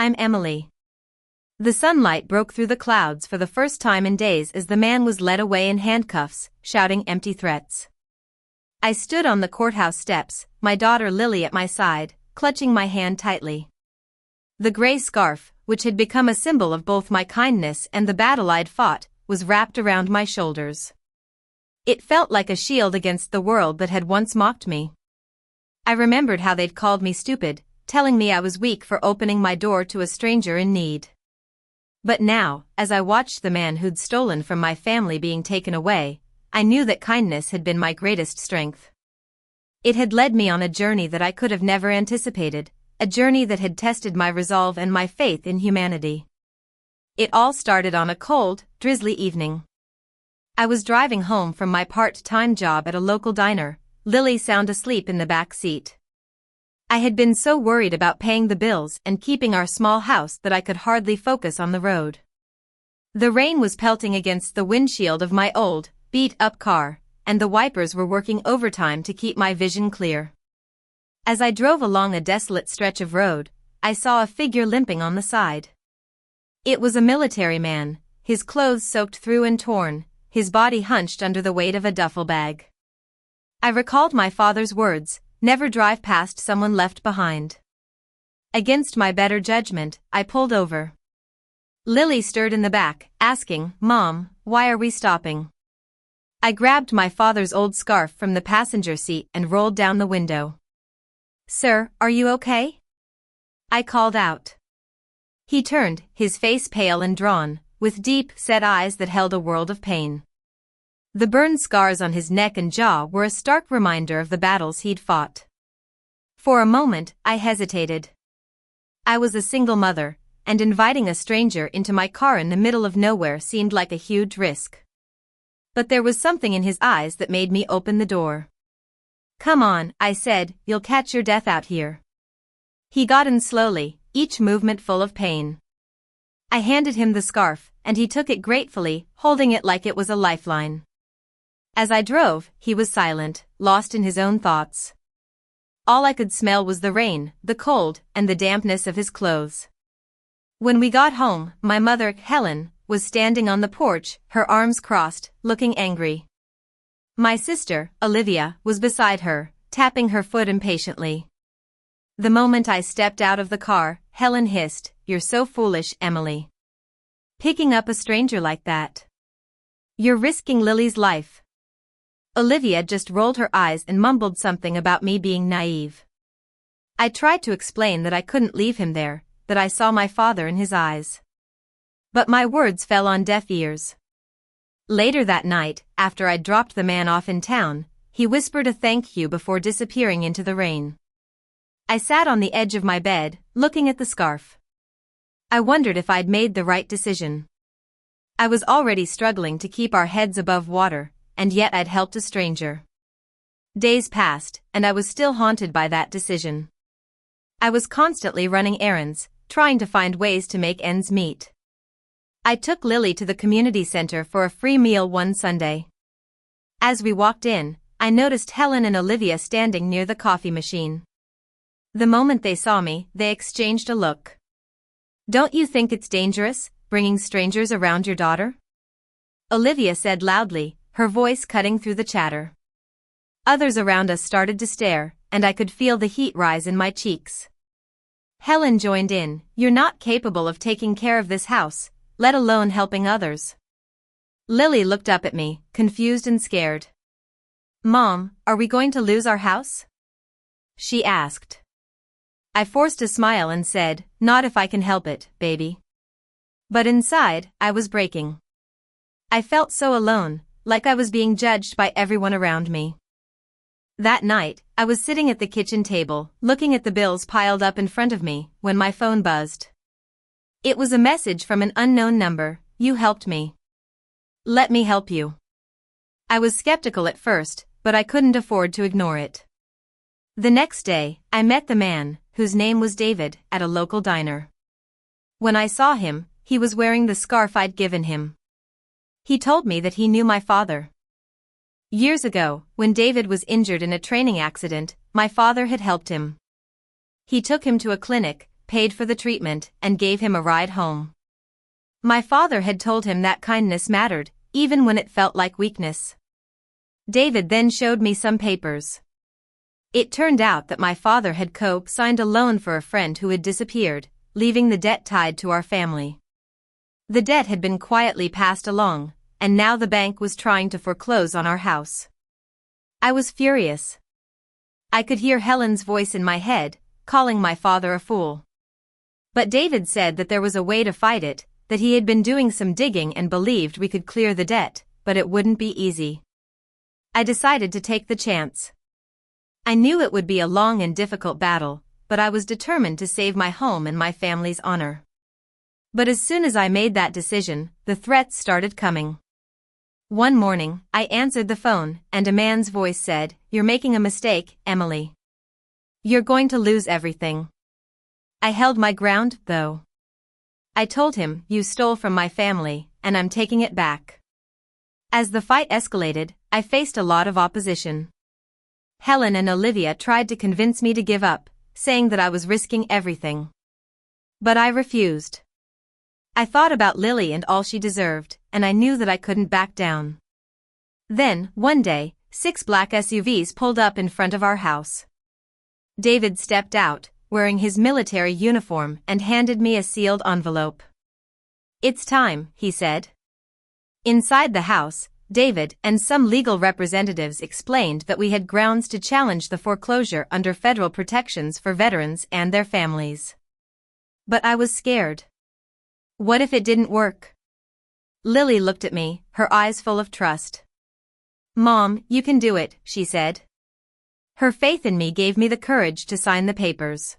I'm Emily. The sunlight broke through the clouds for the first time in days as the man was led away in handcuffs, shouting empty threats. I stood on the courthouse steps, my daughter Lily at my side, clutching my hand tightly. The gray scarf, which had become a symbol of both my kindness and the battle I'd fought, was wrapped around my shoulders. It felt like a shield against the world that had once mocked me. I remembered how they'd called me stupid, telling me I was weak for opening my door to a stranger in need. But now, as I watched the man who'd stolen from my family being taken away, I knew that kindness had been my greatest strength. It had led me on a journey that I could have never anticipated, a journey that had tested my resolve and my faith in humanity. It all started on a cold, drizzly evening. I was driving home from my part-time job at a local diner, Lily sound asleep in the back seat. I had been so worried about paying the bills and keeping our small house that I could hardly focus on the road. The rain was pelting against the windshield of my old, beat-up car, and the wipers were working overtime to keep my vision clear. As I drove along a desolate stretch of road, I saw a figure limping on the side. It was a military man, his clothes soaked through and torn, his body hunched under the weight of a duffel bag. I recalled my father's words, "Never drive past someone left behind." Against my better judgment, I pulled over. Lily stirred in the back, asking, "Mom, why are we stopping?" I grabbed my father's old scarf from the passenger seat and rolled down the window. "Sir, are you okay?" I called out. He turned, his face pale and drawn, with deep, set eyes that held a world of pain. The burn scars on his neck and jaw were a stark reminder of the battles he'd fought. For a moment, I hesitated. I was a single mother, and inviting a stranger into my car in the middle of nowhere seemed like a huge risk. But there was something in his eyes that made me open the door. "Come on," I said, "you'll catch your death out here." He got in slowly, each movement full of pain. I handed him the scarf, and he took it gratefully, holding it like it was a lifeline. As I drove, he was silent, lost in his own thoughts. All I could smell was the rain, the cold, and the dampness of his clothes. When we got home, my mother, Helen, was standing on the porch, her arms crossed, looking angry. My sister, Olivia, was beside her, tapping her foot impatiently. The moment I stepped out of the car, Helen hissed, "You're so foolish, Emily. Picking up a stranger like that. You're risking Lily's life." Olivia just rolled her eyes and mumbled something about me being naive. I tried to explain that I couldn't leave him there, that I saw my father in his eyes. But my words fell on deaf ears. Later that night, after I'd dropped the man off in town, he whispered a thank you before disappearing into the rain. I sat on the edge of my bed, looking at the scarf. I wondered if I'd made the right decision. I was already struggling to keep our heads above water, and yet I'd helped a stranger. Days passed, and I was still haunted by that decision. I was constantly running errands, trying to find ways to make ends meet. I took Lily to the community center for a free meal one Sunday. As we walked in, I noticed Helen and Olivia standing near the coffee machine. The moment they saw me, they exchanged a look. "Don't you think it's dangerous, bringing strangers around your daughter?" Olivia said loudly, her voice cutting through the chatter. Others around us started to stare, and I could feel the heat rise in my cheeks. Helen joined in, "You're not capable of taking care of this house, let alone helping others." Lily looked up at me, confused and scared. "Mom, are we going to lose our house?" she asked. I forced a smile and said, "Not if I can help it, baby." But inside, I was breaking. I felt so alone, like I was being judged by everyone around me. That night, I was sitting at the kitchen table, looking at the bills piled up in front of me, when my phone buzzed. It was a message from an unknown number, "You helped me. Let me help you." I was skeptical at first, but I couldn't afford to ignore it. The next day, I met the man, whose name was David, at a local diner. When I saw him, he was wearing the scarf I'd given him. He told me that he knew my father. Years ago, when David was injured in a training accident, my father had helped him. He took him to a clinic, paid for the treatment, and gave him a ride home. My father had told him that kindness mattered, even when it felt like weakness. David then showed me some papers. It turned out that my father had co-signed a loan for a friend who had disappeared, leaving the debt tied to our family. The debt had been quietly passed along, and now the bank was trying to foreclose on our house. I was furious. I could hear Helen's voice in my head, calling my father a fool. But David said that there was a way to fight it, that he had been doing some digging and believed we could clear the debt, but it wouldn't be easy. I decided to take the chance. I knew it would be a long and difficult battle, but I was determined to save my home and my family's honor. But as soon as I made that decision, the threats started coming. One morning, I answered the phone, and a man's voice said, "You're making a mistake, Emily. You're going to lose everything." I held my ground, though. I told him, "You stole from my family, and I'm taking it back." As the fight escalated, I faced a lot of opposition. Helen and Olivia tried to convince me to give up, saying that I was risking everything. But I refused. I thought about Lily and all she deserved, and I knew that I couldn't back down. Then, one day, 6 black SUVs pulled up in front of our house. David stepped out, wearing his military uniform, and handed me a sealed envelope. "It's time," he said. Inside the house, David and some legal representatives explained that we had grounds to challenge the foreclosure under federal protections for veterans and their families. But I was scared. What if it didn't work? Lily looked at me, her eyes full of trust. "Mom, you can do it," she said. Her faith in me gave me the courage to sign the papers.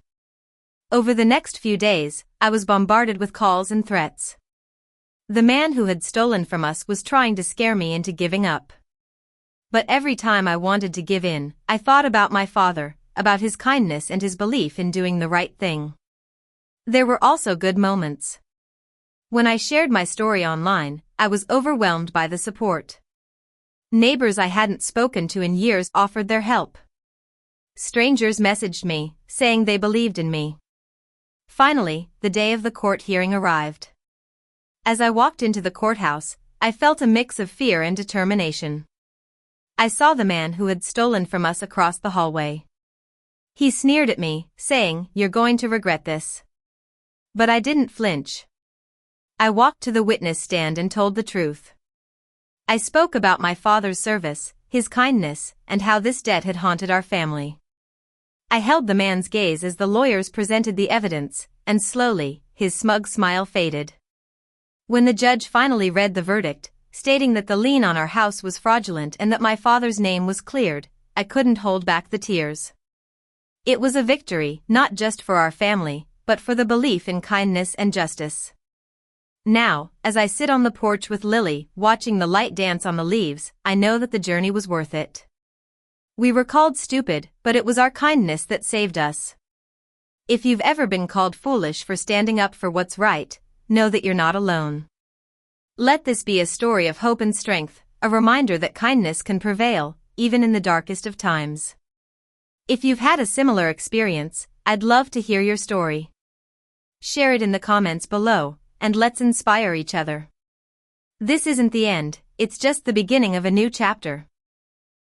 Over the next few days, I was bombarded with calls and threats. The man who had stolen from us was trying to scare me into giving up. But every time I wanted to give in, I thought about my father, about his kindness and his belief in doing the right thing. There were also good moments. When I shared my story online, I was overwhelmed by the support. Neighbors I hadn't spoken to in years offered their help. Strangers messaged me, saying they believed in me. Finally, the day of the court hearing arrived. As I walked into the courthouse, I felt a mix of fear and determination. I saw the man who had stolen from us across the hallway. He sneered at me, saying, "You're going to regret this." But I didn't flinch. I walked to the witness stand and told the truth. I spoke about my father's service, his kindness, and how this debt had haunted our family. I held the man's gaze as the lawyers presented the evidence, and slowly, his smug smile faded. When the judge finally read the verdict, stating that the lien on our house was fraudulent and that my father's name was cleared, I couldn't hold back the tears. It was a victory, not just for our family, but for the belief in kindness and justice. Now, as I sit on the porch with Lily, watching the light dance on the leaves, I know that the journey was worth it. We were called stupid, but it was our kindness that saved us. If you've ever been called foolish for standing up for what's right, know that you're not alone. Let this be a story of hope and strength, a reminder that kindness can prevail, even in the darkest of times. If you've had a similar experience, I'd love to hear your story. Share it in the comments below, and let's inspire each other. This isn't the end, it's just the beginning of a new chapter.